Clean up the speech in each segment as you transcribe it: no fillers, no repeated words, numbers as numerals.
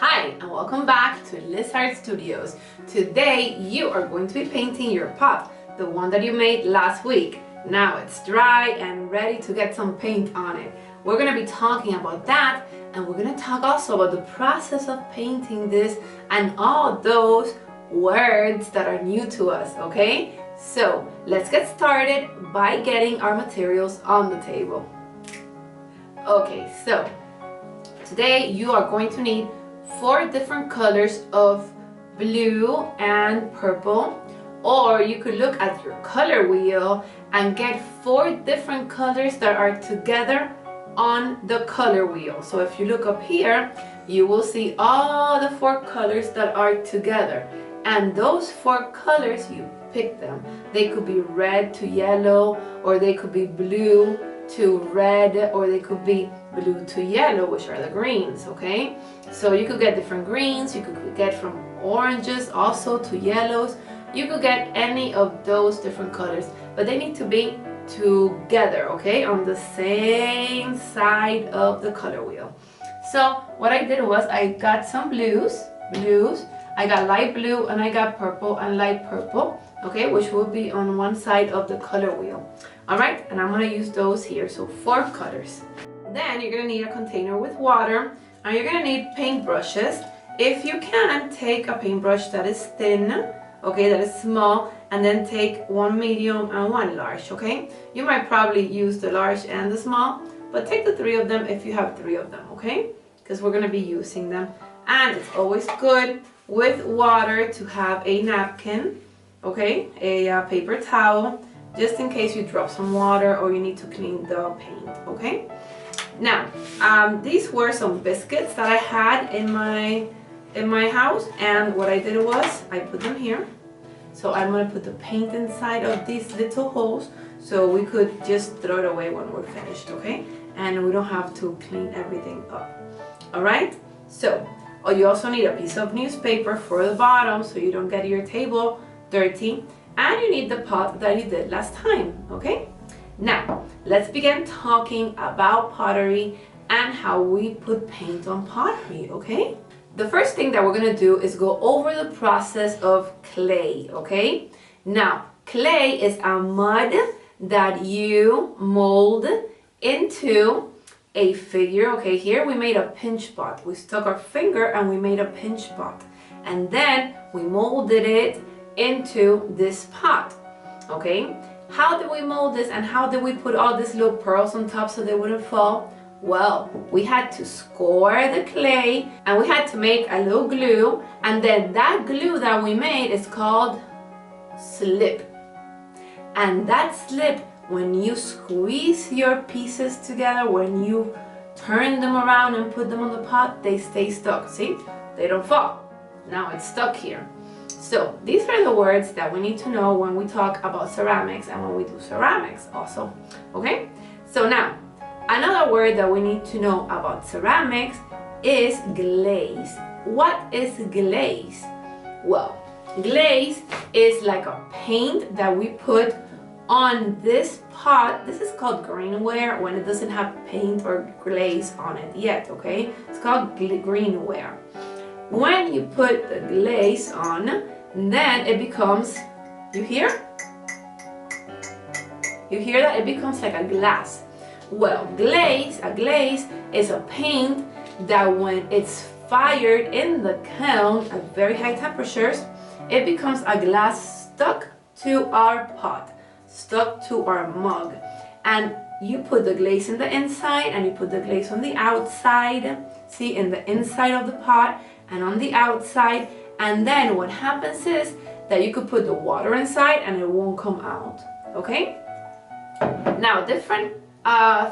Hi, and welcome back to Liz Art Studios. Today you are going to be painting your pot, the one that you made last week. Now it's dry and ready to get some paint on it. We're going to be talking about that, and we're going to talk also about the process of painting this and all those words that are new to us, okay? So let's get started by getting our materials on the table. Okay, so today you are going to need 4 different colors of blue and purple, or you could look at your color wheel and get 4 different colors that are together on the color wheel. So if you look up here, you will see all the 4 colors that are together, and those 4 colors, you pick them. They could be red to yellow, or they could be blue to red, or they could be blue to yellow, which are the greens, okay? So you could get different greens, you could get from oranges also to yellows. You could get any of those different colors, but they need to be together, okay, on the same side of the color wheel. So what I did was I got some blues, I got light blue, and I got purple and light purple, okay, which will be on one side of the color wheel. All right, and I'm gonna use those here, so 4 colors. Then you're gonna need a container with water, and you're gonna need paint brushes. If you can, take a paintbrush that is thin, okay, that is small, and then take 1 medium and 1 large, okay? You might probably use the large and the small, but take the 3 of them if you have 3 of them, okay? Because we're gonna be using them. And it's always good with water to have a napkin, okay, a paper towel, just in case you drop some water or you need to clean the paint, okay? Now, these were some biscuits that I had in my house, and what I did was I put them here. So I'm gonna put the paint inside of these little holes so we could just throw it away when we're finished, okay? And we don't have to clean everything up. All right? So, you also need a piece of newspaper for the bottom so you don't get your table dirty. And you need the pot that you did last time, okay? Now, let's begin talking about pottery and how we put paint on pottery, okay? The first thing that we're gonna do is go over the process of clay, okay? Now, clay is a mud that you mold into a figure, okay? Here we made a pinch pot. We stuck our finger and we made a pinch pot. And then we molded it into this pot, okay? How did we mold this, and how did we put all these little pearls on top so they wouldn't fall? Well, we had to score the clay, and we had to make a little glue, and then that glue that we made is called slip. And that slip, when you squeeze your pieces together, when you turn them around and put them on the pot, they stay stuck. See? They don't fall. Now it's stuck here. So these are the words that we need to know when we talk about ceramics and when we do ceramics also, okay? So now, another word that we need to know about ceramics is glaze. What is glaze? Well, glaze is like a paint that we put on this pot. This is called greenware when it doesn't have paint or glaze on it yet, okay? It's called greenware. When you put the glaze on, then it becomes, you hear? You hear that? It becomes like a glass. Well, a glaze is a paint that when it's fired in the kiln at very high temperatures, it becomes a glass stuck to our pot, stuck to our mug. And you put the glaze in the inside and you put the glaze on the outside, see, in the inside of the pot and on the outside. And then what happens is that you could put the water inside and it won't come out, okay? Now, different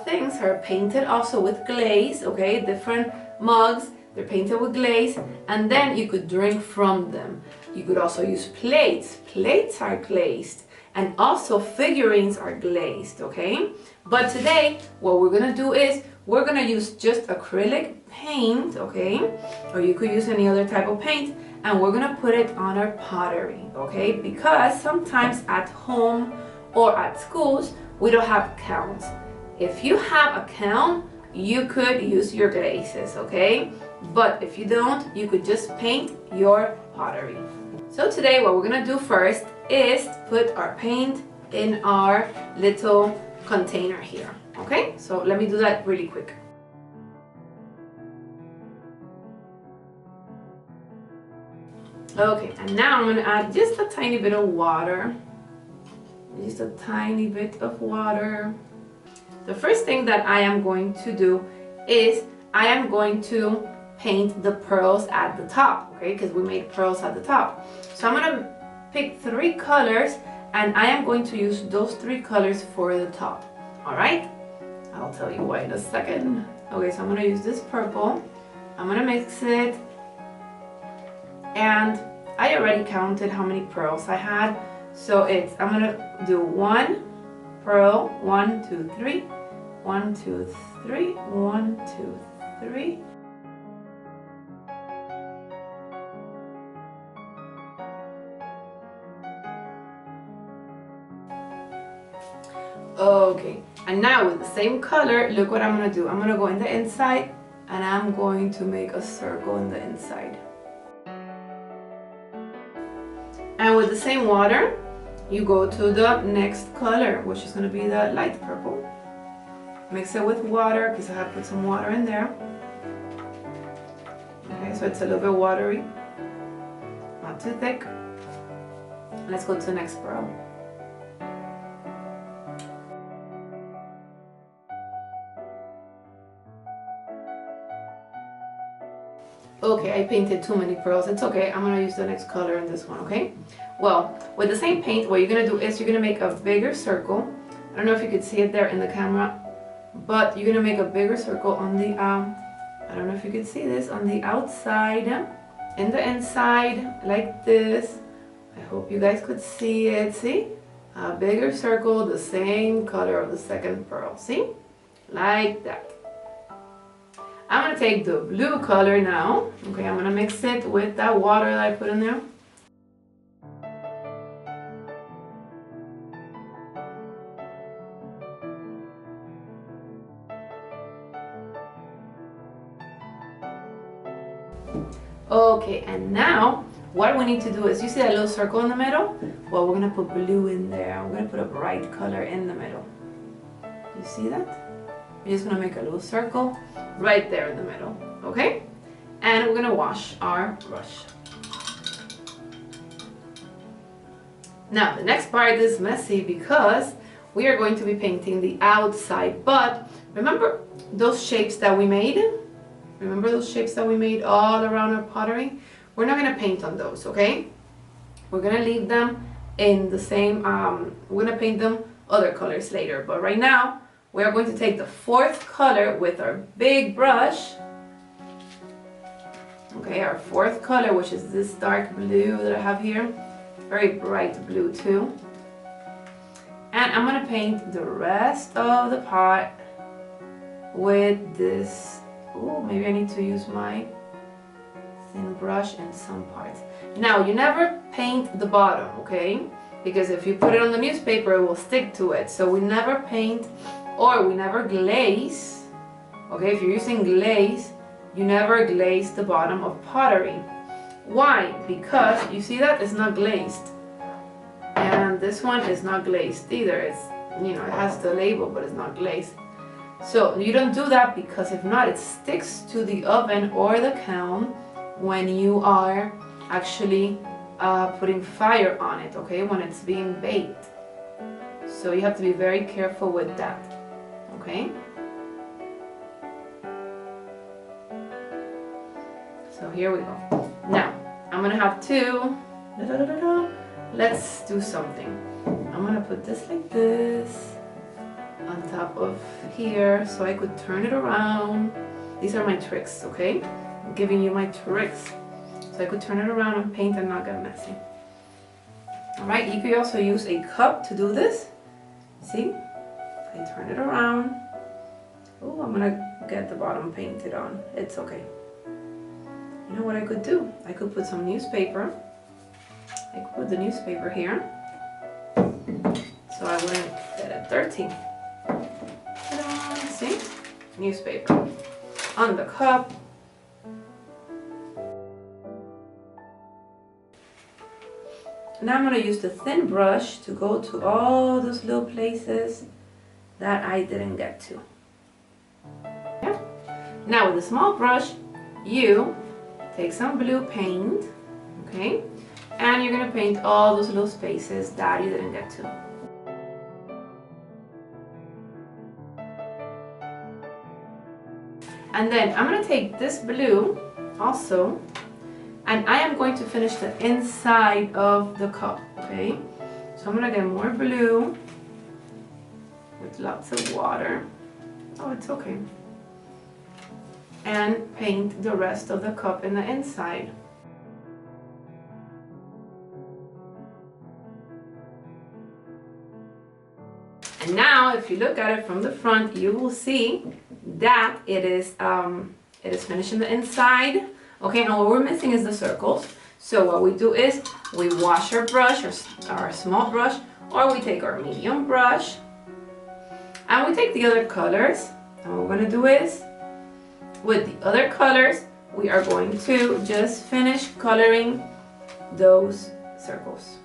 things are painted also with glaze, okay? Different mugs, they're painted with glaze, and then you could drink from them. You could also use plates. Plates are glazed, and also figurines are glazed, okay? But today, what we're gonna do is we're gonna use just acrylic paint, okay? Or you could use any other type of paint, and we're gonna put it on our pottery, okay? Because sometimes at home or at schools, we don't have kilns. If you have a kiln, you could use your glazes, okay? but if you don't, you could just paint your pottery. So today what we're gonna do first is put our paint in our little container here, okay? So let me do that really quick. Okay, and now I'm gonna add just a tiny bit of water. Just a tiny bit of water. The first thing that I am going to do is I am going to paint the pearls at the top, okay? Because we made pearls at the top. So I'm gonna pick 3 colors and I am going to use those 3 colors for the top, all right? I'll tell you why in a second. Okay, so I'm gonna use this purple. I'm gonna mix it. And I already counted how many pearls I had. So I'm gonna do 1 pearl, 1, 2, 3, 1, 2, 3, 1, 2, 3. Okay, and now with the same color, look what I'm gonna do. I'm gonna go in the inside and I'm going to make a circle in the inside. And with the same water, you go to the next color, which is going to be the light purple. Mix it with water, because I have put some water in there. Okay, so it's a little bit watery, not too thick. Let's go to the next pearl. Okay, I painted too many pearls. It's okay, I'm gonna use the next color in this one, okay? Well, with the same paint, what you're gonna do is you're gonna make a bigger circle. I don't know if you could see it there in the camera, but you're gonna make a bigger circle on the, I don't know if you could see this, on the outside, in the inside, like this. I hope you guys could see it, see? A bigger circle, the same color of the second pearl, see? Like that. I'm going to take the blue color now. Okay, I'm going to mix it with that water that I put in there. Okay, and now what we need to do is, you see that little circle in the middle? Well, we're going to put blue in there. We're going to put a bright color in the middle. You see that? We're just going to make a little circle right there in the middle, okay? And we're going to wash our brush. Now, the next part is messy because we are going to be painting the outside. But remember those shapes that we made? Remember those shapes that we made all around our pottery? We're not going to paint on those, okay? We're going to leave them in the same, we're going to paint them other colors later. But right now, we are going to take the 4th color with our big brush. Okay, our 4th color, which is this dark blue that I have here. Very bright blue too. And I'm going to paint the rest of the pot with this. Oh, maybe I need to use my thin brush in some parts. Now, you never paint the bottom, okay? Because if you put it on the newspaper, it will stick to it. So we never paint, or we never glaze. Okay, if you're using glaze, you never glaze the bottom of pottery. Why? Because you see that it's not glazed. And this one is not glazed either. It's, you know, it has the label, but it's not glazed. So you don't do that, because if not, it sticks to the oven or the kiln when you are actually putting fire on it, okay, when it's being baked. So you have to be very careful with that, okay? So here we go. Now, I'm gonna have to, let's do something. I'm gonna put this like this on top of here so I could turn it around. These are my tricks, okay? I'm giving you my tricks. So I could turn it around and paint and not get messy. Alright, you could also use a cup to do this. See? I turn it around. Oh, I'm gonna get the bottom painted on. It's okay. You know what I could do? I could put some newspaper. I could put the newspaper here, so I wouldn't get it dirty. Ta-da! See? Newspaper on the cup. Now I'm going to use the thin brush to go to all those little places that I didn't get to. Yeah. Now with the small brush, you take some blue paint, okay? And you're going to paint all those little spaces that you didn't get to. And then I'm going to take this blue also, and I am going to finish the inside of the cup, okay? So I'm going to get more blue with lots of water. Oh, it's okay. And paint the rest of the cup in the inside. And now, if you look at it from the front, you will see that it is finished in the inside. Okay, and what we're missing is the circles. So what we do is we wash our brush, our small brush, or we take our medium brush, and we take the other colors. And what we're going to do is, with the other colors, we are going to just finish coloring those circles.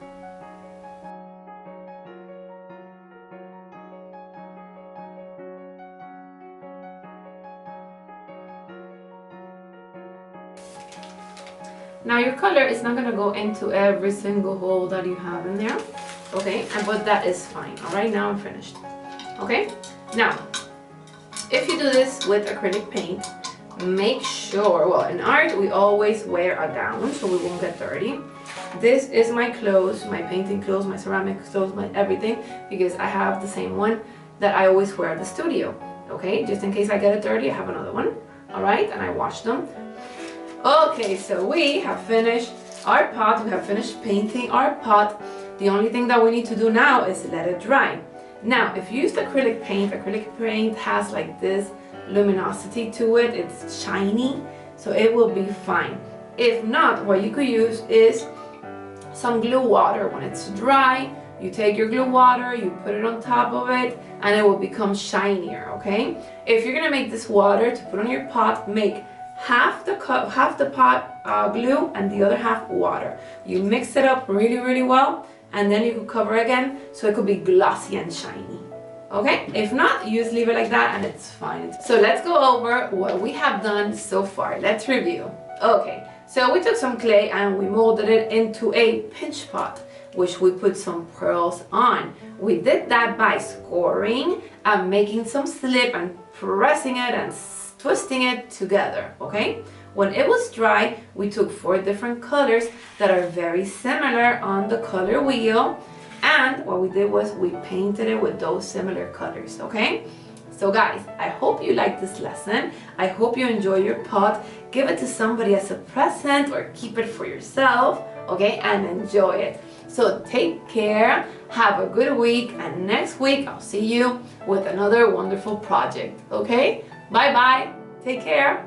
Now your color is not going to go into every single hole that you have in there, okay? But that is fine. All right, now I'm finished. Okay, now if you do this with acrylic paint, make sure, well, in art we always wear a gown so we won't get dirty. This is my clothes, my painting clothes, my ceramic clothes, my everything, because I have the same one that I always wear at the studio. Okay, just in case I get it dirty, I have another one. All right, and I wash them. Okay, so we have finished our pot. We have finished painting our pot. The only thing that we need to do now is let it dry. Now, if you use acrylic paint has like this luminosity to it. It's shiny, so it will be fine. If not, what you could use is some glue water. When it's dry, you take your glue water, you put it on top of it, and it will become shinier, okay? If you're gonna make this water to put on your pot, make half the pot glue and the other half water. You mix it up really, really well, and then you can cover again so it could be glossy and shiny. Okay, if not, you just leave it like that and it's fine. So let's go over what we have done so far. Let's review. Okay, so we took some clay and we molded it into a pinch pot, which we put some pearls on. We did that by scoring and making some slip and pressing it and twisting it together, okay? When it was dry, we took 4 different colors that are very similar on the color wheel, and what we did was we painted it with those similar colors, okay? So guys, I hope you like this lesson. I hope you enjoy your pot. Give it to somebody as a present or keep it for yourself, okay? And enjoy it. So take care, have a good week, and next week I'll see you with another wonderful project, okay? Bye bye, take care.